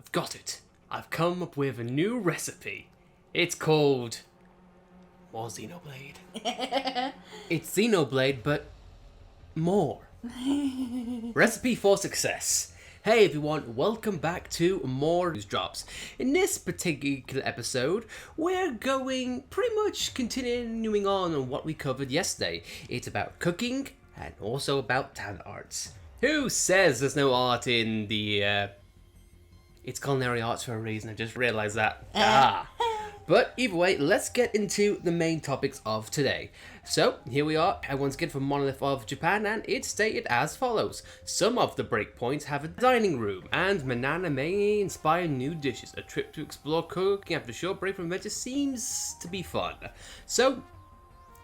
I've got it. I've come up with a new recipe. It's called... more Xenoblade. It's Xenoblade, but more. Recipe for success. Hey everyone, welcome back to more news drops. In this particular episode, we're going pretty much continuing on what we covered yesterday. It's about cooking and also about talent arts. Who says there's no art in the it's culinary arts for a reason? I just realized that. But either way, let's get into the main topics of today. So, here we are, once again from Monolith of Japan, and it's stated as follows. Some of the breakpoints have a dining room, and Manana may inspire new dishes. A trip to explore cooking after a short break from adventure seems to be fun. So,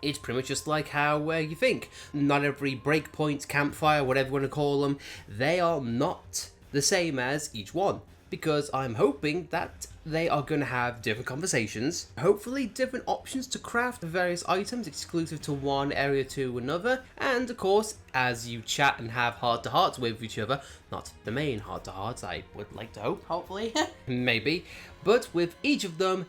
it's pretty much just like how you think. Not every breakpoint, campfire, whatever you want to call them, they are not the same as each one. Because I'm hoping that they are going to have different conversations, hopefully different options to craft various items exclusive to one area to another, and of course, as you chat and have heart-to-hearts with each other, not the main heart-to-hearts, I would like to hope. Hopefully. Maybe. But with each of them,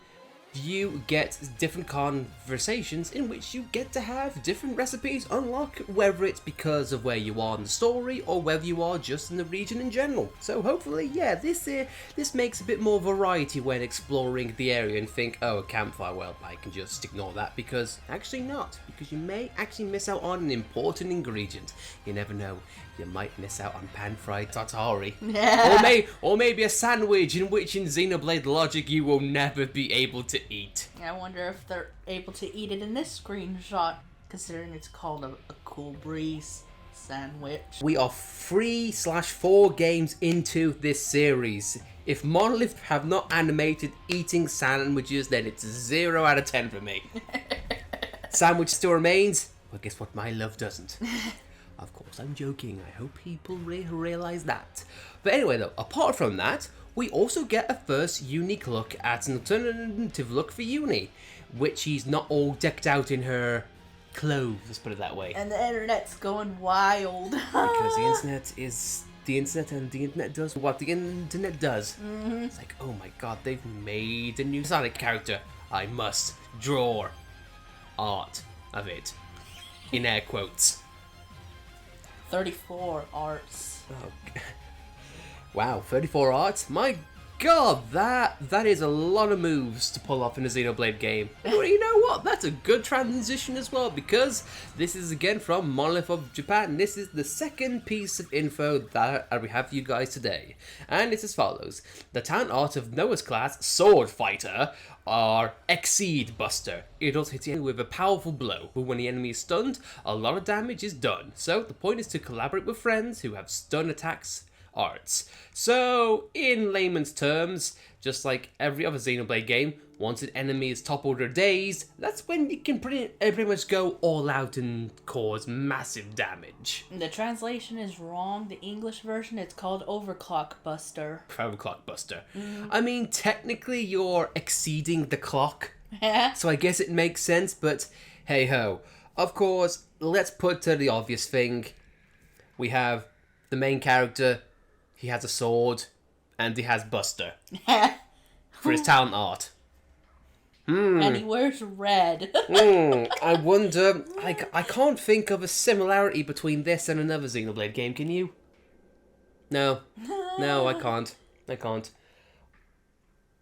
you get different conversations in which you get to have different recipes unlock, whether it's because of where you are in the story or whether you are just in the region in general. So hopefully, yeah, this makes a bit more variety when exploring the area and think, oh, a campfire, well, I can just ignore that, because actually not, because you may actually miss out on an important ingredient. You never know. You might miss out on pan-fried tartare. Yeah. Or maybe a sandwich in which in Xenoblade logic you will never be able to eat. I wonder if they're able to eat it in this screenshot, considering it's called a cool breeze sandwich. We are 3/4 games into this series. If Monolith have not animated eating sandwiches, then it's 0 out of 10 for me. Sandwich still remains, well, guess what? My love doesn't. Of course, I'm joking. I hope people realize that. But anyway, though, apart from that, we also get a first unique look at an alternative look for Uni, which she's not all decked out in her clothes, let's put it that way. And the internet's going wild. Because the internet is the internet, and the internet does what the internet does. Mm-hmm. It's like, oh my god, they've made a new Sonic character. I must draw art of it. In air quotes. 34 arts. Oh, wow, 34 arts? My god, that is a lot of moves to pull off in a Xenoblade game. And well, you know what? That's a good transition as well, because this is again from Monolith of Japan. This is the second piece of info that we have for you guys today. And it's as follows. The talent art of Noah's class Sword Fighter are Exceed Buster. It also hits the enemy with a powerful blow, but when the enemy is stunned, a lot of damage is done. So the point is to collaborate with friends who have stun attacks arts. So, in layman's terms, just like every other Xenoblade game, once an enemy is toppled or dazed, that's when you can pretty much go all out and cause massive damage. The translation is wrong. The English version, it's called Overclock Buster. Overclock Buster. I mean, technically you're exceeding the clock, Yeah. so I guess it makes sense, but hey ho. Of course, let's put to the obvious thing. We have the main character. He has a sword, and he has Buster for his talent art. And he wears red. I wonder, I can't think of a similarity between this and another Xenoblade game, can you? No, I can't.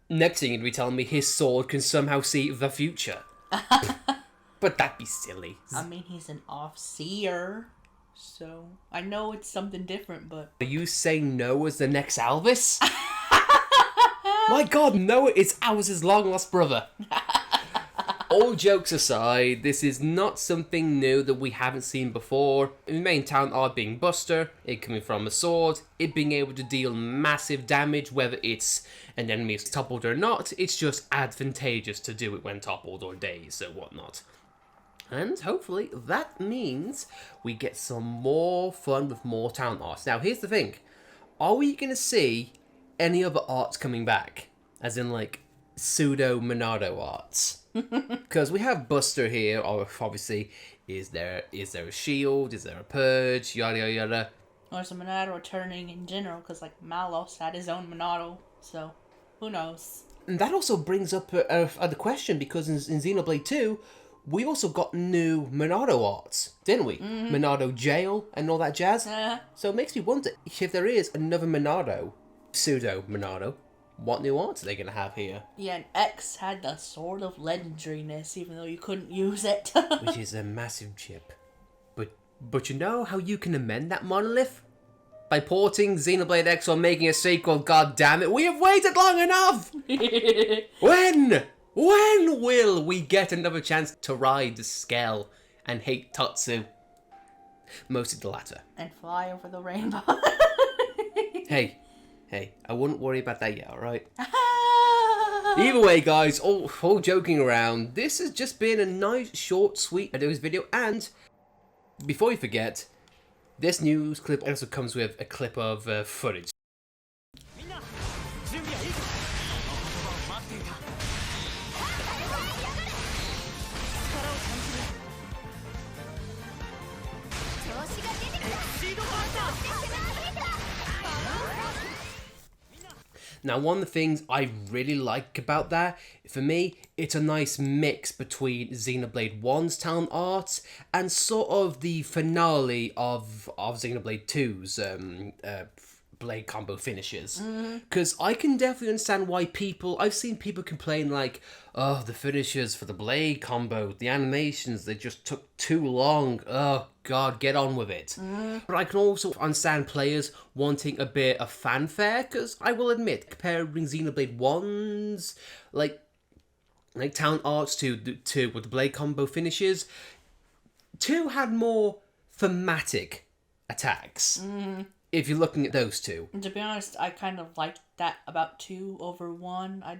Next thing you'd be telling me his sword can somehow see the future. But that'd be silly. I mean, he's an off-seer. So, I know it's something different, but... Are you saying Noah's the next Elvis? My god, Noah is Alice's long-lost brother. All jokes aside, this is not something new that we haven't seen before. The main talent art being Buster, it coming from a sword, it being able to deal massive damage, whether it's an enemy is toppled or not, it's just advantageous to do it when toppled or dazed or whatnot. And hopefully that means we get some more fun with more talent arts. Now here's the thing, are we going to see any other arts coming back? As in like pseudo Monado arts? Because we have Buster here, obviously, is there a shield, is there a purge, yada yada yada. Or some Monado returning in general, because like Malos had his own Monado. So, who knows? And that also brings up the question, because in Xenoblade 2, we also got new Monado arts, didn't we? Monado Jail and all that jazz. So it makes me wonder if there is another Monado, pseudo Monado, what new arts are they going to have here? Yeah, and X had the Sword of Legendariness, even though you couldn't use it. Which is a massive chip. But you know how you can amend that Monolith? By porting Xenoblade X or making a sequel, god damn it, we have waited long enough! When will we get another chance to ride the Skell and hate Tatsu? Mostly the latter. And fly over the rainbow. Hey, I wouldn't worry about that yet, alright? Either way, guys, all joking around, this has just been a nice, short, sweet video, and before you forget, this news clip also comes with a clip of footage. Now, one of the things I really like about that, for me, it's a nice mix between Xenoblade 1's talent art and sort of the finale of Xenoblade 2's blade combo finishes. Because I can definitely understand why I've seen people complain like, oh, the finishes for the blade combo, the animations, they just took too long. Oh, God, get on with it. But I can also understand players wanting a bit of fanfare, because I will admit, comparing Xenoblade 1's like talent arts to with the blade combo finishes, 2 had more thematic attacks. If you're looking at those two. To be honest, I kind of like that about 2 over 1. I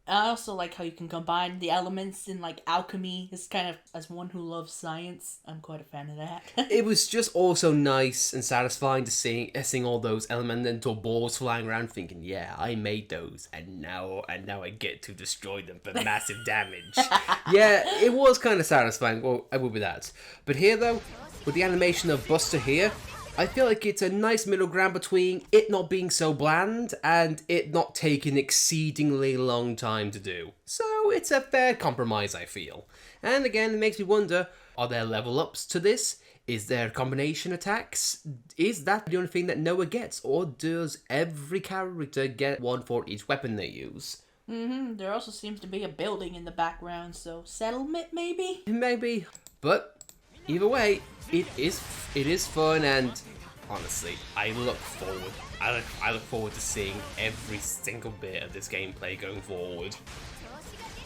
also like how you can combine the elements in like alchemy. It's kind of, as one who loves science, I'm quite a fan of that. It was just also nice and satisfying to seeing all those elemental balls flying around, thinking, yeah, I made those, and now I get to destroy them for massive damage. Yeah, it was kind of satisfying. Well, I will be that. But here though, with the animation of Buster here, I feel like it's a nice middle ground between it not being so bland and it not taking exceedingly long time to do. So it's a fair compromise, I feel. And again, it makes me wonder, are there level ups to this? Is there combination attacks? Is that the only thing that Noah gets? Or does every character get one for each weapon they use? There also seems to be a building in the background, so settlement maybe? Maybe. But either way, it is fun, and honestly, I look forward to seeing every single bit of this gameplay going forward.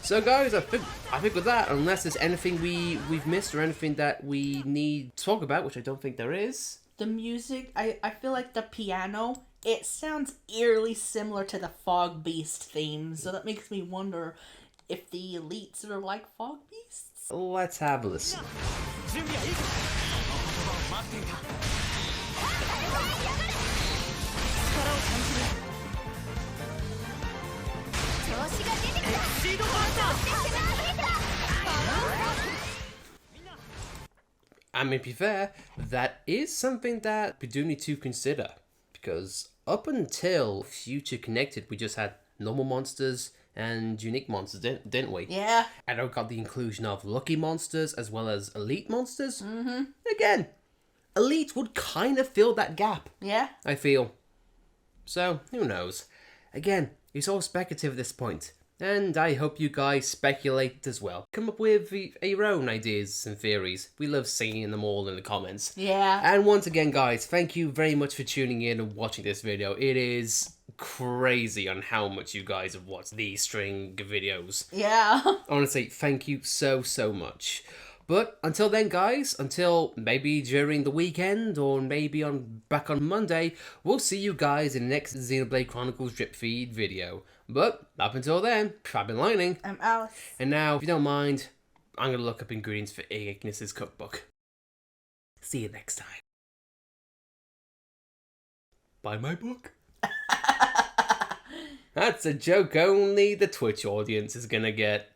So guys, I think with that, unless there's anything we've missed or anything that we need to talk about, which I don't think there is. The music, I feel like the piano, it sounds eerily similar to the Fog Beast theme, so that makes me wonder if the elites are like Fog Beasts? Let's have a listen. I mean, to be fair, that is something that we do need to consider, because up until Future Connected, we just had normal monsters and unique monsters, didn't we? Yeah. And I got the inclusion of lucky monsters as well as elite monsters. Again, elite would kind of fill that gap. Yeah. I feel. So, who knows? Again, it's all speculative at this point. And I hope you guys speculate as well. Come up with your own ideas and theories. We love seeing them all in the comments. Yeah. And once again, guys, thank you very much for tuning in and watching this video. It is crazy on how much you guys have watched these string of videos. Yeah. Honestly, thank you so much. But until then, guys, until maybe during the weekend or maybe back on Monday, we'll see you guys in the next Xenoblade Chronicles drip feed video. But up until then, I've been Lightning. I'm Alice. And now, if you don't mind, I'm going to look up ingredients for Ignis's cookbook. See you next time. Buy my book. That's a joke only the Twitch audience is going to get.